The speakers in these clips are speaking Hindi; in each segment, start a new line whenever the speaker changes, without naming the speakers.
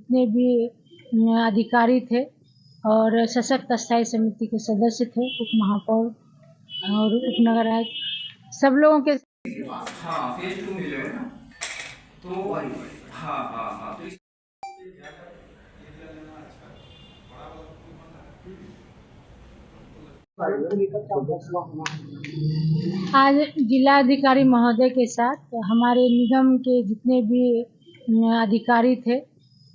जितने भी अधिकारी थे और सशक्त स्थायी समिति के सदस्य थे, उप महापौर और उप नगर आयुक्त, सब लोगों के
हाँ फेज 2 मिलेगा ना, तो हाँ हाँ हाँ तो
आज जिलाधिकारी महोदय के साथ हमारे निगम के जितने भी अधिकारी थे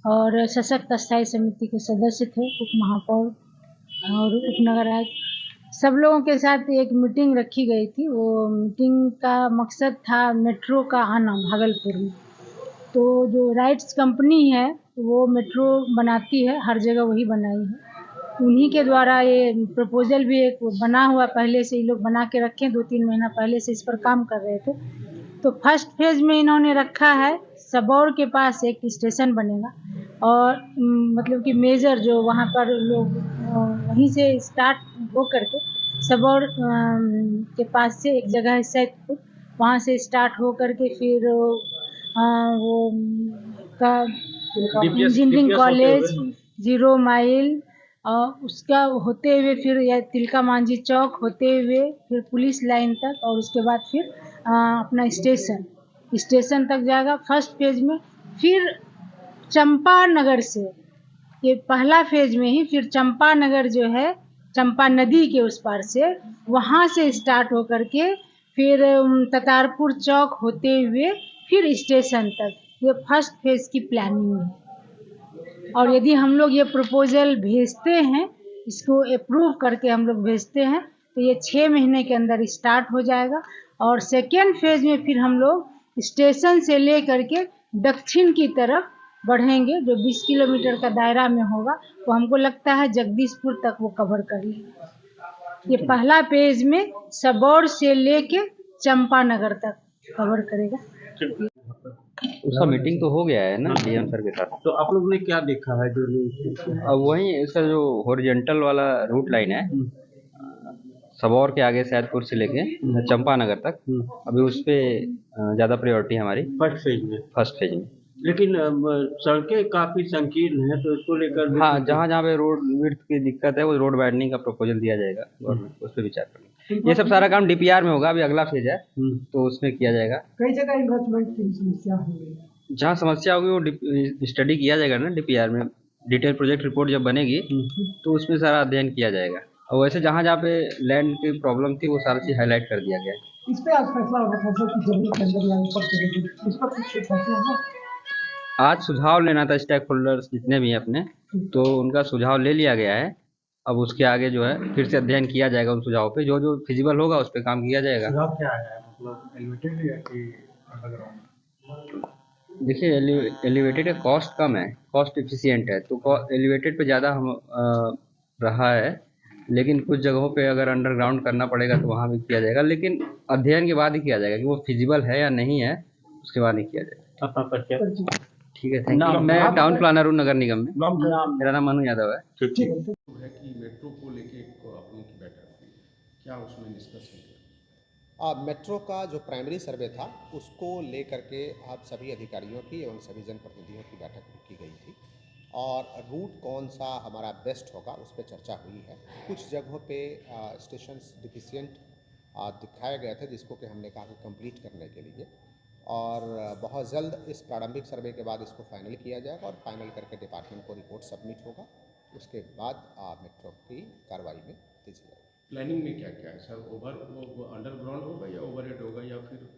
और सशक्त स्थायी समिति के सदस्य थे, उप महापौर और उप नगर आयुक्त, सब लोगों के साथ एक मीटिंग रखी गई थी। वो मीटिंग का मकसद था मेट्रो का आना भागलपुर में। तो जो राइट्स कंपनी है वो मेट्रो बनाती है, हर जगह वही बनाई है। उन्हीं के द्वारा ये प्रपोजल भी एक बना हुआ, पहले से ये लोग बना के रखे, 2-3 महीना पहले से इस पर काम कर रहे थे। तो फर्स्ट फेज में इन्होंने रखा है सबौर के पास एक स्टेशन बनेगा और मतलब कि मेजर जो वहाँ पर लोग वहीं से स्टार्ट हो करके सबौर के पास से एक जगह है सैदपुर, वहाँ से स्टार्ट हो करके फिर वो का इंजीनियरिंग कॉलेज, 0 माइल और उसका होते हुए फिर या तिलका मांझी चौक होते हुए फिर पुलिस लाइन तक और उसके बाद फिर अपना स्टेशन तक जाएगा फर्स्ट फेज में। फिर चंपानगर से, ये पहला फेज में ही, फिर चंपानगर जो है चंपा नदी के उस पार से, वहाँ से स्टार्ट होकर के फिर ततारपुर चौक होते हुए फिर स्टेशन तक, ये फर्स्ट फेज की प्लानिंग है। और यदि हम लोग ये प्रपोजल भेजते हैं, इसको अप्रूव करके हम लोग भेजते हैं, तो ये 6 महीने के अंदर स्टार्ट हो जाएगा। और सेकेंड फेज में फिर हम लोग स्टेशन से ले करके दक्षिण की तरफ बढ़ेंगे, जो 20 किलोमीटर का दायरा में होगा, वो हमको लगता है जगदीशपुर तक वो कवर कर लेंगे। ये पहला फेज में सबौर से लेके चंपानगर तक कवर करेगा।
उसका मीटिंग तो हो गया है ना डीएम सर के साथ।
तो आप लोग ने क्या देखा है जो
अब वही इसका जो हॉरिजेंटल वाला रूट लाइन है सबौर के आगे सैदपुर से लेके चंपानगर तक, अभी उस पे ज़्यादा प्रायोरिटी है हमारी फर्स्ट फेज में।
लेकिन सड़कें काफी संकीर्ण है, तो इसको लेकर
हाँ, जहाँ जहाँ पे रोड विड्थ की दिक्कत है वो रोड वाइडनिंग का प्रपोजल दिया जाएगा गवर्नमेंट, उस पर विचार करेंगे। ये सब सारा काम डीपीआर में होगा, अभी अगला फेज है तो उसमें किया जाएगा।
कई जगह इन्वेस्टमेंट की समस्या हो गई,
जहाँ समस्या होगी वो स्टडी किया जाएगा ना डीपीआर में, डिटेल प्रोजेक्ट रिपोर्ट जब बनेगी तो उसमें सारा अध्ययन किया जाएगा। और वैसे जहाँ जहाँ पे लैंड की प्रॉब्लम थी वो सारी चीज़ हाईलाइट कर दिया गया है।
इस पे आज फैसला होगा, फैसला की जरूरत है अंदर या ऊपर से, इस पर कुछ फैसला है।
आज सुझाव लेना था स्टेक होल्डर्स जितने भी हैं अपने, तो उनका सुझाव ले लिया गया है। अब उसके आगे जो है फिर से अध्ययन किया जाएगा उन सुझावों पे, जो जो फिजिबल होगा उस पर काम किया जाएगा।
सुझाव क्या है, मतलब एलिवेटेड या कि अंडरग्राउंड?
देखिए एलिवेटेड का कॉस्ट कम है, कॉस्ट एफिशिएंट है, तो एलिवेटेड पे ज़्यादा हम रहा है। लेकिन कुछ जगहों पे अगर अंडरग्राउंड करना पड़ेगा तो वहाँ भी किया जाएगा, लेकिन अध्ययन के बाद ही किया जाएगा कि वो फिजिबल है या नहीं है, उसके बाद ही किया जाएगा।
आपका परिचय?
ठीक है, थैंक यू। मैं टाउन प्लानर हूँ नगर निगम में, मेरा नाम मनु यादव है।
ठीक
है कि मेट्रो को लेके आप लोगों की बैठक हुई, क्या उसमें डिस्कस हुआ?
मेट्रो का जो प्राइमरी सर्वे था उसको लेकर के आप सभी अधिकारियों की एवं सभी जनप्रतिनिधियों की बैठक की गई थी और रूट कौन सा हमारा बेस्ट होगा उस पर चर्चा हुई है। कुछ जगहों पे स्टेशन डिफिशिएंट दिखाया गया था, जिसको कि हमने कहा कि कंप्लीट करने के लिए, और बहुत जल्द इस प्रारंभिक सर्वे के बाद इसको फाइनल किया जाएगा और फाइनल करके डिपार्टमेंट को रिपोर्ट सबमिट होगा। उसके बाद मेट्रो की कार्रवाई में तेजी जाएगी।
प्लानिंग में क्या क्या है सर? वो अंडरग्राउंड होगा या ओवरहेड होगा या फिर?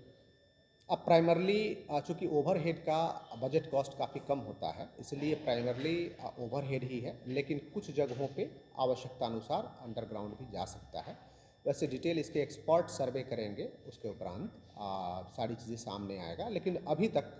अब प्राइमरली चूँकि ओवरहेड का बजट कॉस्ट काफ़ी कम होता है, इसलिए प्राइमरली ओवरहेड ही है, लेकिन कुछ जगहों पे आवश्यकता अनुसार अंडरग्राउंड भी जा सकता है। वैसे डिटेल इसके एक्सपर्ट सर्वे करेंगे, उसके उपरांत सारी चीज़ें सामने आएगा, लेकिन अभी तक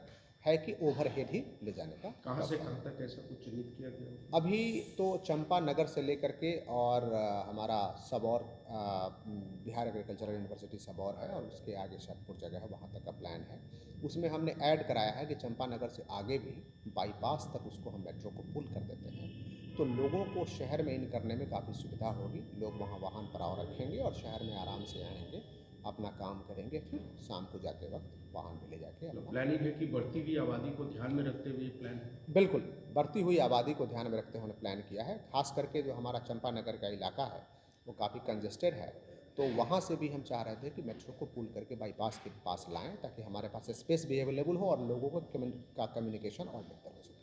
है कि ओवरहेड ही ले जाने का।
कहाँ से कहाँ तक ऐसा कुछ चिन्हित किया गया?
अभी तो चंपा नगर से लेकर के और हमारा सबौर बिहार एग्रीकल्चरल यूनिवर्सिटी सबौर है और उसके आगे शहरपुर जगह है, वहाँ तक का प्लान है। उसमें हमने ऐड कराया है कि चंपा नगर से आगे भी बाईपास तक उसको हम मेट्रो को पुल कर देते हैं, तो लोगों को शहर में इन करने में काफ़ी सुविधा होगी। लोग वहाँ वाहन पड़ाव रखेंगे और शहर में आराम से आएंगे, अपना काम करेंगे, फिर शाम को जाते वक्त वाहन में ले जाके अपना
प्लानिंग है कि बढ़ती हुई आबादी को ध्यान में रखते हुए प्लान है।
बिल्कुल बढ़ती हुई आबादी को ध्यान में रखते हुए हमने प्लान किया है। खास करके जो हमारा चंपानगर का इलाका है वो काफ़ी कंजेस्टेड है, तो वहाँ से भी हम चाह रहे थे कि मेट्रो को पुल करके बाईपास के पास लाएं ताकि हमारे पास स्पेस भी अवेलेबल हो और लोगों को कम्युनिकेशन और बेहतर हो सके।